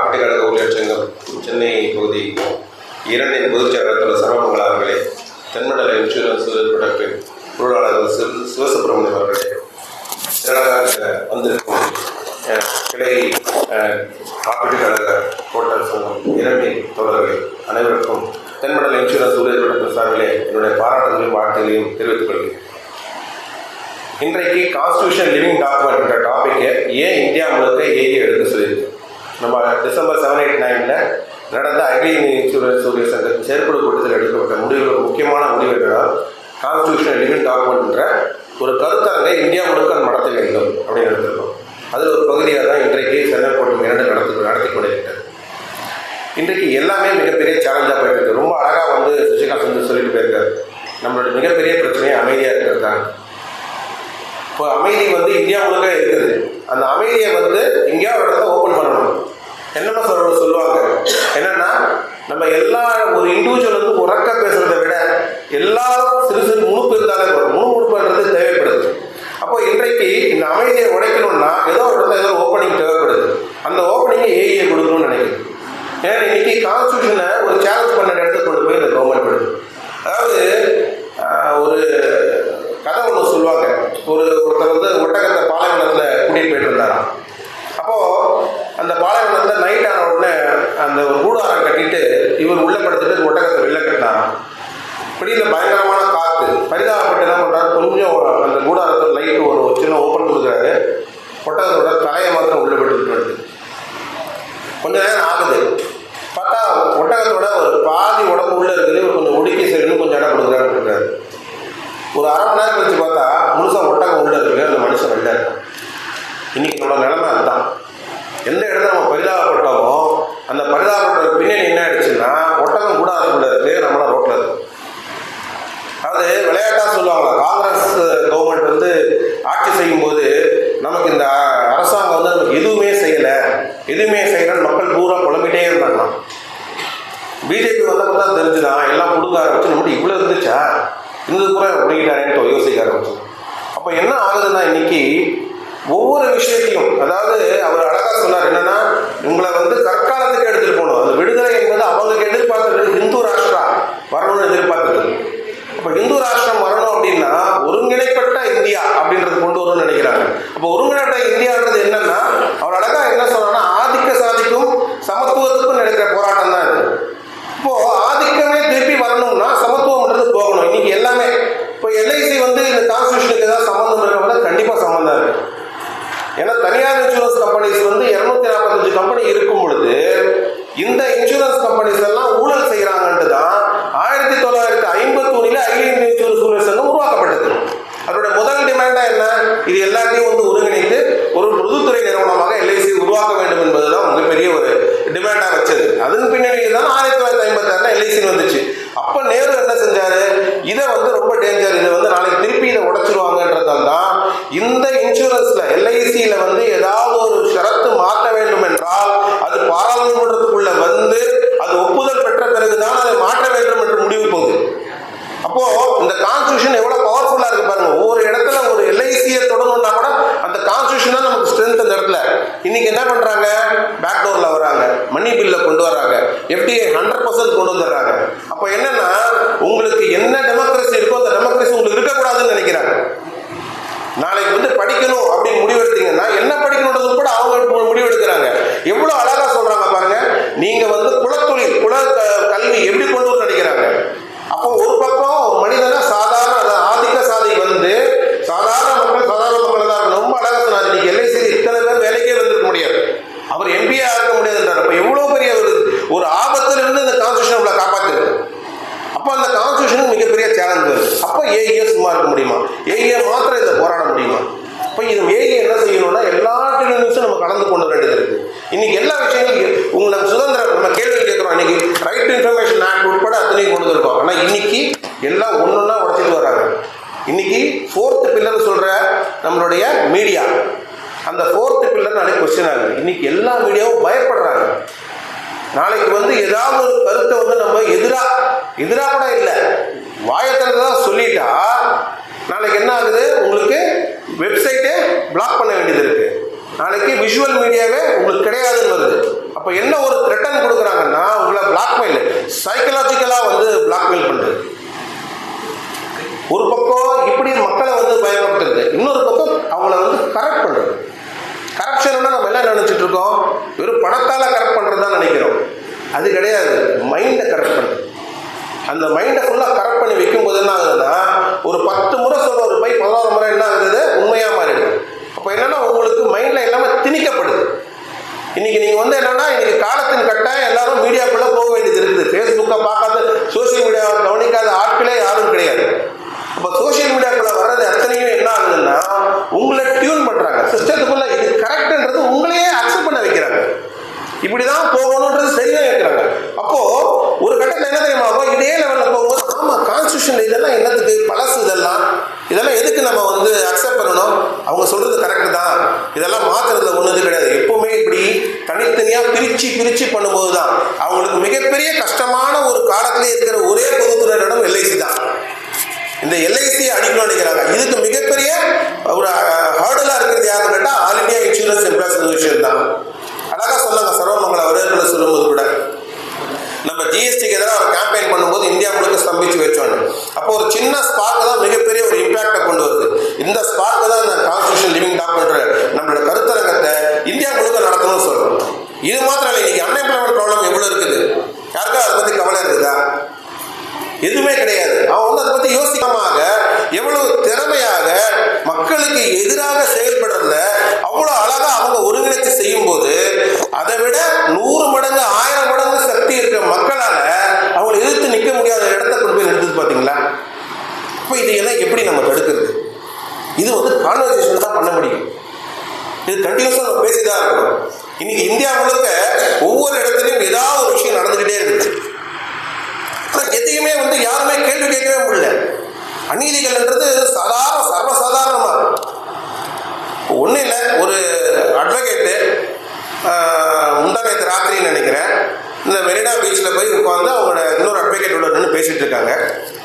ஆட்டுக்கழக ஊழியர் சங்கம் சென்னை பகுதி 2 பொதுச் செயலாளர் சர்வமங்கல அவர்களே, தென்மண்டல இன்சூரன்ஸ் தொடர்பின் பொருளாளர் சிவசுப்பிரமணியம் அவர்களே, திரளாக வந்திருக்கும் கிளை ஆட்டுக்கழக கோட்டர் சங்கம் 2 தோழர்களே அனைவருக்கும் தென்மண்டல இன்சூரன்ஸ் ஊழியர் தொடர்பு சார்பிலே என்னுடைய பாராட்டுகளையும் வாழ்த்துகளையும் தெரிவித்துக் கொள்கிறேன். இன்றைக்கு கான்ஸ்டியூஷன் லிவிங் டாக்குமெண்ட் என்ற டாப்பிக்கை ஏன் இந்தியா முழுக்க எடுக்க சொல்லியிருக்கு. நம்ம டிசம்பர் 7, 8, 9 நடந்த அகில இன்சூரன்ஸ் ஊழியர் சங்கத்தின் செயற்குழு கூட்டத்தில் எடுக்கப்பட்ட முடிவுகள் முக்கியமான முடிவுகளால் கான்ஸ்டியூஷன் லிவிங் டாக்குமெண்ட்ன்ற ஒரு கருத்தரங்கை இந்தியா முழுக்க நடத்த வேண்டும் அப்படின்னு எடுத்திருக்கோம். அதில் ஒரு பகுதியாக தான் இன்றைக்கு சென்னை கோட்டம் 2 நடத்தி கொண்டிருக்கிறது. இன்றைக்கு எல்லாமே மிகப்பெரிய சேலஞ்சாக போயிருக்கு. ரொம்ப அழகாக சுஷிகாந்த் வந்து சொல்லிட்டு போயிருக்காரு. நம்மளோட மிகப்பெரிய பிரச்சனையே அமைதியாக இருக்கிறது தான். இப்போ அமைதி இந்தியா முழுக்க இருக்குது. அந்த அமைதியை எங்கேயாவது இடத்துல ஓப்பன் பண்ணணும். என்னென்ன சொல்லுவாங்க என்னன்னா, நம்ம எல்லா ஒரு இண்டிவிஜுவல் உறக்க பேசுறதை விட எல்லாரும் சிறு சிறு முணுப்பு இருந்தாலே முணுமுணுப்புன்றது தேவைப்படுது. அப்போ இன்றைக்கு இந்த அமைதியை உடைக்கணும்னா ஏதோ ஒரு இடத்துல ஏதோ ஓப்பனிங் தேவைப்படுது. அந்த ஓப்பனிங்கை ஏஐயை கொடுக்கணும்னு நினைக்கிறேன். ஏன்னா இன்னைக்கு கான்ஸ்டியூஷனை ஒரு சேலஞ்ச் பண்ண இடத்துக்கு கொண்டு போய் இந்த கவர்மெண்ட் பண்ணுது. அதாவது ஒரு கதை ஒன்று சொல்லுவாங்க. ஒருத்தர் ஒட்டகத்தை பாலைவனத்தில் கூட்டிகிட்டு போயிட்டு இருந்தாராம். அப்போது அந்த பாலைவனத்தில் நைட் ஆன உடனே அந்த ஒரு கூடாரம் கட்டிட்டு இவர் உள்ளே படுத்துட்டு ஒட்டகத்தை வெளில கட்டினாராம். இப்படியில் பயங்கரமான காற்று. பரிதாபப்பட்டு என்ன பண்ணுறாரு, கொஞ்சம் அந்த கூடாரத்தில் லைட்டு ஒரு சின்ன ஓப்பன் கொடுக்குறாரு. ஒட்டகத்தோட தலையை மாத்திரம் உள்ளே விட்டுட்டு வருது. கொஞ்ச நேரம் ஆகுது. பார்த்தா ஒட்டகத்தோட ஒரு பாதி உடம்பு உள்ளே இருக்குது. கொஞ்சம் உடுக்கி சரின்னு கொஞ்சம் இடம் கொடுக்குறாரு. ஒரு அரை மணி நேரம் கழிச்சு பார்த்தா முழுசாக ஒட்டகம் உள்ள இருக்கு, அந்த மனுஷன் வெளில இருக்கும். இன்னைக்கு நம்மளோட நிலைமை அதுதான். எந்த இடத்துல நம்ம பரிதாபப்பட்டோமோ அந்த பரிதாபப்பட்ட பின்னணி என்ன ஆயிடுச்சுன்னா, ஒட்டகம் கூட அதுக்குள்ள இருக்கு, நம்மள ரோட்ல இருக்கு. அதாவது விளையாட்டா சொல்லுவாங்க, காங்கிரஸ் கவர்மெண்ட் ஆட்சி செய்யும் போது நமக்கு இந்த அரசாங்கம் நமக்கு எதுவுமே செய்யலைன்னு மக்கள் பூரா குழம்பிட்டே இருந்தாங்க. பிஜேபி வந்தப்போ தான் தெரிஞ்சுதான் எல்லாம் கொடுக்க ஆரம்பிச்சு, நம்மகிட்ட இவ்வளோ இருந்துச்சா, இந்த பூரா பிடிக்கிட்டாரேன்னு யோசிக்க ஆரம்பிச்சு. அப்போ என்ன ஆகுதுன்னா, இன்னைக்கு ஒவ்வொரு விஷயத்தையும், அதாவது அவர் அழகாக சொன்னார் என்னன்னா, உங்களை கற்காலத்துக்கு எடுத்துகிட்டு போகணும். அந்த விடுதலை என்பது அவங்களுக்கு எதிர்பார்த்தது இந்து ராஷ்டிரா வரணும்னு எதிர்பார்த்தது. அப்போ இந்து ராஷ்டிரம் வரணும் அப்படின்னா ஒருங்கிணைப்பட்ட இந்தியா அப்படின்றது கொண்டு வரணும்னு நினைக்கிறாங்க. அப்போ ஒருங்கிணைப்பட்ட இந்தியான்றது என்னன்னா, அவர் அழகாக என்ன சொன்னார்னா, ஆதிக்க சாதிக்கும் சமத்துவத்துக்கும் நடக்கிற போராட்டம் தான் இது. இப்போ ஆதிக்கமே திருப்பி வரணும்னா சமத்துவம்ன்றது போகணும். இன்னைக்கு எல்லாமே இப்போ எல்ஐசி இந்த கான்ஸ்டியூஷனுக்கு ஏதாவது சம்மந்தம் இருக்கிறவங்க கண்டிப்பாக சம்மந்தம் இருக்கு. ஏன்னா தனியார் இன்சூரன்ஸ் கம்பெனிஸ் 245 கம்பெனி இருக்கும் பொழுது இந்த இன்சூரன்ஸ் கம்பெனிஸ் எல்லாம் ஊழல் செய்யறாங்கன்ட்டு தான் 1951 அகில இந்திய இன்சூரன்ஸ் ஊழியர் சங்கம் உருவாக்கப்பட்டது. அதோட முதல் டிமாண்டா என்ன, இது எல்லாத்தையும் ஒருங்கிணைத்து ஒரு பொதுத்துறை நிறுவனமாக எல்ஐசி உருவாக்க வேண்டும் என்பதுதான் மிகப்பெரிய ஒரு டிமாண்டா வச்சது. அதன் பின்னணியில் தான் 1956 எல்ஐசி வந்துச்சு. அப்ப நேரு என்ன செஞ்சாரு, இதை ரொம்ப டேஞ்சர், இதை நாளைக்கு திருப்பி இதை உடைச்சிருவாங்கன்றதால் தான் இந்த இன்சூரன்ஸ்ல எல்ஐசியில ஏதாவது ஒரு ஷரத்து மாற்ற வேண்டும் என்றால் அது பாராளுமன்றத்துக்குள்ள அது ஒப்புதல் பெற்ற பிறகுதான் அதை மாற்ற வேண்டும் என்று முடிவு போகுது. அப்போ இந்த கான்ஸ்டியூஷன் எவ்வளவு பவர்ஃபுல்லா இருக்கு பாருங்க. ஒவ்வொரு இடத்துல ஒரு எல்ஐசியை தொடங்கணும்னா கூட அந்த கான்ஸ்டியூஷன் தான் நமக்கு ஸ்ட்ரென்த். அந்த இடத்துல இன்னைக்கு என்ன பண்றாங்க, பேக்டோர்ல வராங்க, மணி பில்ல கொண்டு வர்றாங்க, எஃப்டிஐ 100% கொண்டு வந்துடுறாங்க. அப்போ என்னன்னா, உங்களுக்கு என்ன டெமோக்ரஸி இருக்கோ அந்த டெமோக்ரஸி உங்களுக்கு இருக்கக்கூடாதுன்னு நினைக்கிறாங்க. நாளைக்கு படிக்கணும் அப்படின்னு முடிவெடுத்தீங்கன்னா என்ன படிக்கணும்ன்றது கூட அவங்க முடிவெடுக்கிறாங்க. எவ்வளவு அழகா சொல்றாங்க பாருங்க. நீங்க குலத்தொழில் கல்வி எப்படி கொண்டு வந்து நினைக்கிறாங்க. அப்போ ஒரு பக்கம் மனிதனா சாதாரண ஆதிக்க சாதி சாதாரண மக்கள் தான் ரொம்ப அழகா சொன்னார். இன்னைக்கு எல்ஐசி இத்தனை பேர் வேலைக்கே வந்திருக்க முடியாது, அவர் எம்பியா இருக்க முடியாதுன்றார். அப்ப எவ்வளவு பெரிய ஒரு ஆபத்துல இருந்து இந்த கான்ஸ்டியூஷன் காப்பாத்திருக்கு. அப்ப அந்த கான்ஸ்டியூஷனுக்கு மிகப்பெரிய சேலஞ்ச் வருது. அப்ப ஏஐ சும்மா இருக்க முடியுமா, ஏஐ மாத்திரம் இதை போராட முடியுமா? இப்போ இது ஏஐ என்ன செய்யணும்னா எல்லா நிமிஷம் நம்ம கலந்து கொண்டு வேண்டியது இருக்கு. இன்னைக்கு எல்லா விஷயங்களும் உங்களுக்கு சுதந்திரம், நம்ம கேள்வி கேட்கிறோம். இன்னைக்கு ரைட் டு இன்ஃபர்மேஷன் ஆக்ட் உட்பட அத்தனையும் கொண்டு இருக்கோம். ஆனா இன்னைக்கு எல்லாம் ஒன்னொன்னா உடைச்சிட்டு வர்றாங்க. இன்னைக்கு 4th பில்லர் சொல்ற நம்மளுடைய மீடியா, அந்த 4th பில்லர் நாளைக்கு கொஸ்டின் ஆகுது. இன்னைக்கு எல்லா மீடியாவும் பயப்படுறாங்க. நாளைக்கு ஏதாவது ஒரு கருத்தை நம்ம எதிரா கூட இல்லை, வாயத்தில்தான் சொல்லிட்டா நாளைக்கு என்ன ஆகுது, உங்களுக்கு வெப்சைட்டே பிளாக் பண்ண வேண்டியது இருக்கு. நாளைக்கு விஷுவல் மீடியாவே உங்களுக்கு கிடையாதுன்னு வருது. அப்போ என்ன ஒரு த்ரெட்டன் கொடுக்குறாங்கன்னா உங்களை பிளாக்மெயில், சைக்கலாஜிக்கலாக வந்து பிளாக்மெயில் பண்ணுறது. ஒரு பக்கம் இப்படி மக்களை வந்து பயன்படுத்துறது, இன்னொரு பக்கம் அவங்கள வந்து கரெக்ட் பண்ணுறது. கரப்ஷன்னா நம்ம என்ன நினச்சிட்டு இருக்கோம், வெறும் பணத்தால் கரெக்ட் பண்ணுறது தான் நினைக்கிறோம். அது கிடையாது, மைண்டை கரெக்ட் பண்ணுறது. அந்த மைண்டை ஃபுல்லாக கரெக்ட் பண்ணி வைக்கும்போது என்ன ஆகுதுன்னா, ஒரு 10 முறை சொல்ல ஒரு 11 முறை என்ன ஆகுது, உண்மையாக மாறிடுது. அப்போ என்னன்னா உங்களுக்கு மைண்டில் எல்லாமே திணிக்கப்படுது. இன்னைக்கு நீங்கள் வந்து என்னன்னா, இன்னைக்கு காலத்தின் கட்டாயம் எல்லாரும் மீடியாக்குள்ளே போக வேண்டியது இருக்குது. ஃபேஸ்புக்கை பார்க்காத, சோசியல் மீடியாவை கவனிக்காத ஆட்களே யாரும் கிடையாது. அப்போ சோசியல் மீடியாக்குள்ளே வர்றது அத்தனையும் என்ன ஆகுதுன்னா, உங்களை டியூன் பண்ணுறாங்க சிஸ்டத்துக்குள்ளே. இது கரெக்டுன்றது உங்களையே அக்செப்ட் பண்ண வைக்கிறாங்க. இப்படிதான் போகணுன்றது சரியாக வைக்கிறாங்க. அப்போ ஒரு கட்டத்தில் என்ன தெரியுமா, இதே லெவலில் போகும்போது ஆமாம் கான்ஸ்டியூஷன் இதெல்லாம் என்னத்துக்கு பழசு, இதெல்லாம் எதுக்கு நம்ம வந்து அக்செப்ட் பண்ணணும், அவங்க சொல்றது கரெக்டு தான், இதெல்லாம் மாற்றுறதுல ஒன்றுது கிடையாது. எப்பவுமே இப்படி தனித்தனியாக பிரித்து பண்ணும்போது தான் அவங்களுக்கு மிகப்பெரிய கஷ்டமான ஒரு காலத்திலே இருக்கிற ஒரே பொதுத்துறை இடம் எல்ஐசி தான். இந்த எல்ஐசியை அடிக்கணும்னு நினைக்கிறாங்க. இதுக்கு மிகப்பெரிய ஒரு ஹர்டலாக இருக்கிறது யாருன்னு கேட்டால் all India insurance employees association தான். அழகாக சொன்னாங்க சர்வமங்கல வரவேற்பில் சொல்லும்போது கூட, நம்ம ஜிஎஸ்டிக்கு எதிராக ஒரு கேம்பெயின் பண்ணும்போது இந்தியா முழுக்க ஸ்தம்பிச்சு வச்சோன்னு. அப்போ ஒரு சின்ன ஸ்பார்க் தான் மிகப்பெரிய ஒரு இம்பாக்டை கொண்டு வருது. இந்த ஸ்பார்க் தான் இந்த கான்ஸ்டியூஷன் லிவிங் டாக்குமெண்ட் நம்மளோட கருத்தரங்கத்தை இந்தியா முழுக்க நடத்தணும்னு சொல்றோம். இது மாத்திரம் இல்லை, இன்னைக்கு அன்எம்ப்ளாய்மெண்ட் ப்ராப்ளம் எவ்வளோ இருக்குது, யாருக்கா அதை பற்றி கவலை இருக்குதா? எதுவுமே கிடையாது. அவன் வந்து அதை பற்றி யோசிக்காம எவ்வளவு திறமையாக மக்களுக்கு எதிராக செயல்படுறத அவ்வளோ அழகா அவங்க ஒருங்கிணைத்து செய்யும் போது, அதை விட 100 மடங்கு 1000 மடங்கு சக்தி இருக்கிற மக்களால் அவங்களை எதிர்த்து நிற்க முடியாத இடத்த கொண்டு போய் நிறுத்துது. பார்த்தீங்களா? இப்போ இதையெல்லாம் எப்படி நம்ம தடுக்கிறது? இது வந்து கான்வர்சேஷன் தான் பண்ண முடியும். இது கண்டினியூஸாக நம்ம பேசிதான் இருக்கணும். இன்னைக்கு இந்தியா முழுக்க ஒவ்வொரு இடத்துலையும் ஏதாவது ஒரு விஷயம் நடந்துகிட்டே இருக்குது. ஆனால் எதையுமே வந்து யாருமே கேள்வி கேட்கவே முடியல. அநீதிகள்ன்றது சர்வசாதாரணமாக ஒன்றும் இல்லை. ஒரு அட்வொகேட்டு முந்தானத்து ராத்திரின்னு நினைக்கிறேன், இந்த மெரினா பீச்சில் போய் உட்காந்து அவங்களோட இன்னொரு அட்வொகேட்டோட நின்று பேசிகிட்டு இருக்காங்க.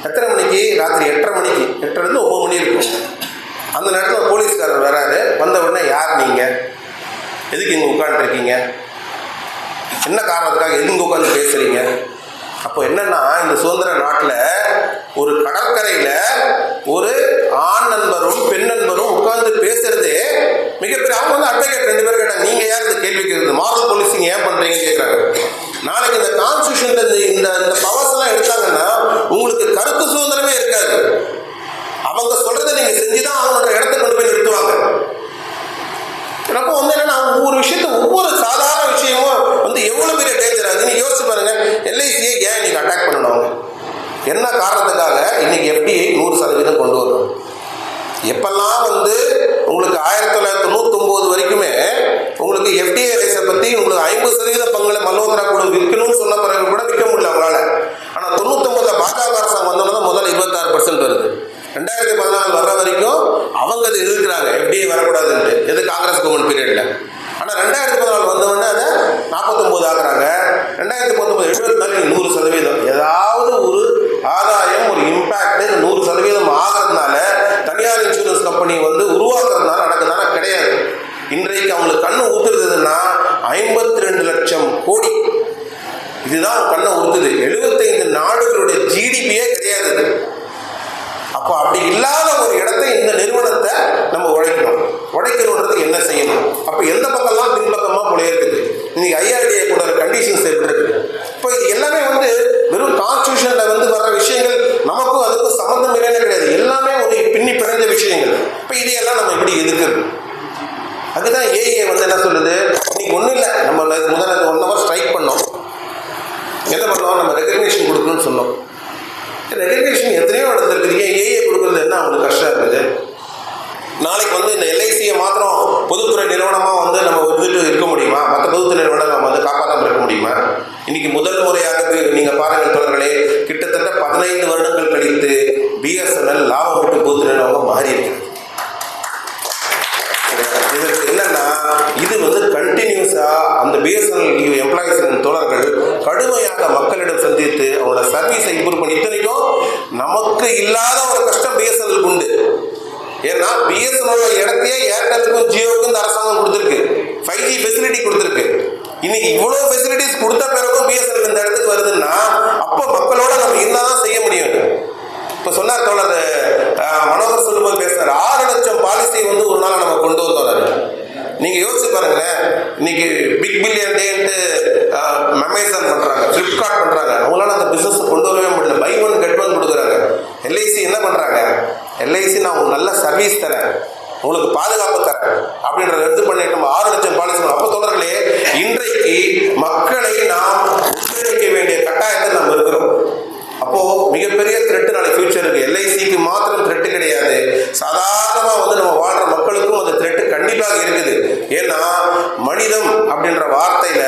எத்தனை மணிக்கு? ராத்திரி 8:30 மணிக்கு, 8:30 9 மணி இருக்கும். அந்த நேரத்தில் போலீஸ்காரர் வராரு. வந்த உடனே யார் நீங்கள், எதுக்கு இங்கே உட்காந்துருக்கீங்க, என்ன காரணத்துக்காக எதுங்க உட்காந்து பேசுகிறீங்க? அப்போ என்னன்னா, இந்த சுதந்திர நாட்டில் ஒரு கடற்கரையில் ஒரு ஆண் நண்பரும் பெண் நண்பரும் உட்கார்ந்து பேசுறதே மிகப்பெரிய. அவங்க வந்து அட்வொகேட் 2 பேரும் கேட்டாங்க, நீங்க யார் இந்த கேள்வி கேட்குறது, மாரல் போலீசிங் ஏன் பண்றீங்கன்னு கேட்குறாங்க. நாளைக்கு இந்த கான்ஸ்டியூஷன்ல இந்த பவர்ஸ் எல்லாம் எடுத்தாங்கன்னா உங்களுக்கு கருத்து சுதந்திரமே இருக்காது. அவங்க சொல்றதை நீங்க செஞ்சுதான் அவங்களோட இடத்தை கொண்டு போய் நிறுத்துவாங்க. அப்போ வந்து என்னன்னா, ஒவ்வொரு விஷயத்த ஒவ்வொரு சாதாரண விஷயமும் வந்து எவ்வளவு பெரிய டேஞ்சர் ஆகுது. நீங்க யோசிச்சு பாருங்க, எல்ஐசியை ஏன் இன்னைக்கு அட்டாக் பண்ணணும், என்ன காரணத்துக்காக இன்னைக்கு FDI 100% கொண்டு வரும்? எப்பெல்லாம் வந்து உங்களுக்கு 1999 வரைக்குமே உங்களுக்கு FDI ரைஸை பற்றி உங்களுக்கு 50% பங்குல மல்ஹோத்ரா கூட விற்கணும்னு சொன்ன பிறகு கூட விற்க முடியல அவங்களால. ஆனால் 99 பாஜக அரசாங்கம் வந்தோம்னா முதல்ல 26% வருது. 2014 வர்ற வரைக்கும் அவங்க அதை எதிர்க்கிறாங்க, FDI வரக்கூடாதுன்ட்டு. எது காங்கிரஸ் கவர்மெண்ட் பீரியட்ல. ஆனால் 2014 வந்தவொடனே அதை 49 ஆக்குறாங்க. 2019 74 100%. ஏதாவது ஒரு ஆதாயம், ஒரு இம்பாக்ட் 100% ஆகிறதுனால தனியார் இன்சூரன்ஸ் கம்பெனி வந்து உருவாக்குறதுனால நடக்குதானா? கிடையாது. இன்றைக்கு அவங்களுக்கு கண்ணு ஊத்துறதுன்னா 52 லட்சம் கோடி. இதுதான் கண்ணை ஊத்துது. 75 நாடுகளுடைய GDPயே கிடையாது. அப்போ அப்படி இல்லாத ஒரு இடத்தை, இந்த நிறுவனத்தை நம்ம உடைக்கணுன்றதுக்கு என்ன செய்யணும்? அப்போ எந்த பக்கம்லாம் பின்பக்கமாக போலே இருக்குது. இன்னைக்கு IRDA கூட கண்டிஷன்ஸ் எப்படி இருக்கு? இப்போ இது எல்லாமே வந்து வெறும் கான்ஸ்டியூஷன்ல வந்து வர்ற விஷயங்கள், நமக்கும் அதுக்கும் சம்மந்தம் இல்லைன்னு கிடையாது. எல்லாமே ஒரு பின்னி பிணைந்த விஷயங்கள். இப்போ இதையெல்லாம் நம்ம எப்படி எதிர்க்கிறது? அதுதான் AEA வந்து என்ன சொல்லுது, இன்னைக்கு ஒன்றும் இல்லை, நம்ம முதல்ல 1 hour ஸ்ட்ரைக் பண்ணோம். என்ன பண்ணோம், நம்ம ரெகக்னேஷன் கொடுக்கணும்னு சொன்னோம். ரெகக்னேஷன் எத்தனையோ நடந்திருக்குது. AEA கொடுக்குறது என்ன அவங்களுக்கு கஷ்டம் இருக்குது? நாளைக்கு வந்து இந்த LICயை மாத்திரம் பொதுத்துறை நிறுவனமாக வந்து நம்ம வந்துட்டு இருக்க முடியுமா? மற்ற பொதுத்துறை நிறுவனம் நம்ம வந்து காப்பாற்றாமல் இருக்க முடியுமா? இன்னைக்கு முதல் முறையாக நீங்கள் பாருங்கள் தோழர்களே, கிட்டத்தட்ட 15 வருடங்கள் கழித்து BSNL லாபம் விட்டு பொதுத்துறை நிறுவனம் மாறி இருக்குது. இதற்கு என்னன்னா, இது வந்து கண்டினியூஸா அந்த BSNL எம்ப்ளாயிஸ் தோழர்கள் கடுமையாக மக்களிடம் சந்தித்து அவங்களோட சர்வீஸை இம்ப்ரூவ் பண்ணி, இத்தனைக்கும் நமக்கு இல்லாத ஒரு கஷ்டம் BSNL உண்டு. ஏன்னா BSNL இடத்தையே ஏர்டெலுக்கும் ஜியோவுக்கும் இந்த அரசாங்கம் கொடுத்துருக்கு, 5G ஃபெசிலிட்டி கொடுத்துருக்கு. இன்னைக்கு இவ்வளவு ஃபெசிலிட்டிஸ் கொடுத்த பிறகும் பிஎஸ்என்எல் இந்த இடத்துக்கு வருதுன்னா அப்போ மக்களோட நம்ம என்னதான் செய்ய முடியும்? இப்ப சொன்னார் தோழர் மனோகர் சொல்லும்போது பேசுறாரு, 6 லட்சம் பாலிசி வந்து ஒரு நாள் நம்ம கொண்டு வந்தோம். நீங்க யோசிச்சு பாருங்களேன், இன்னைக்கு பிக் பில்லியன் டேன்ட்டு அமேசான் பண்றாங்க, பிளிப்கார்ட் பண்றாங்க, அவங்களால அந்த பிசினஸ் கொண்டு வரவே முடியல. பை ஒன் கெட் ஒன் கொடுக்குறாங்க. எல்ஐசி என்ன பண்றாங்க? எல்ஐசி நான் உங்களுக்கு நல்ல சர்வீஸ் தரேன், உங்களுக்கு பாதுகாப்பு தரேன் அப்படின்றத எடுத்து பண்ணிட்டு நம்ம 6 லட்சம் பாலிசி. அப்ப தோழர்களே, இன்றைக்கு மக்களை நாம் ஒத்துழைக்க வேண்டிய கட்டாயத்தை நம்ம இருக்கிறோம். அப்போ மிகப்பெரிய த்ரெட் நாளை ஃபியூச்சருக்கு எல்ஐசிக்கு மாத்திரம் த்ரெட் கிடையாது, சாதாரணமா வந்து நம்ம வாழ்ற மக்களுக்கும் அந்த த்ரெட் கண்டிப்பாக இருக்குது. ஏன்னா மனிதம் அப்படின்ற வார்த்தையில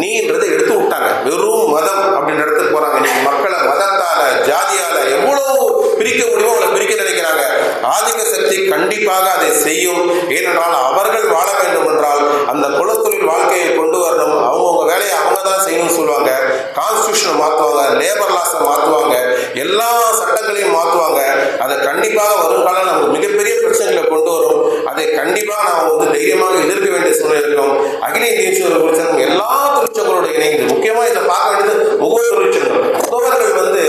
நீன்றதை எடுத்து விட்டாங்க, வெறும் மதம் அப்படின்ற இடத்துக்கு போறாங்க. நீங்க மக்களை மதத்தால ஜாதியால எவ்வளவு பிரிக்க முடியுமோ அவங்களை பிரிக்க நினைக்கிறாங்க. ஆதிக்க சக்தி கண்டிப்பாக அதை செய்யும். ஏனென்றால் அவர்கள் வாழ வேண்டும் என்றால் அந்த குலத்தொழில் வாழ்க்கையை கொண்டு வரணும். அவங்கவுங்க வேலையை அவங்க தான் செய்யணும்னு சொல்லுவாங்க. கான்ஸ்டியூஷனை மாற்றுவாங்க, லேபர் லாஸை மாற்றுவாங்க, எல்லா சட்டங்களையும் மாற்றுவாங்க. அதை கண்டிப்பாக வருங்காலம் நமக்கு மிகப்பெரிய பிரச்சனைகளை கொண்டு வரும். அதை கண்டிப்பாக நாம் வந்து தைரியமாக எதிர்க்க வேண்டிய சூழ்நிலை இருக்கும். அகில இந்திய இன்சூரன்ஸ் தொழிற்சங்கம் எல்லா தொழிற்சங்களோட இணைந்து முக்கியமாக இதை பார்க்க வேண்டியது ஒவ்வொரு தொழிற்சங்கம். முகவர்கள் வந்து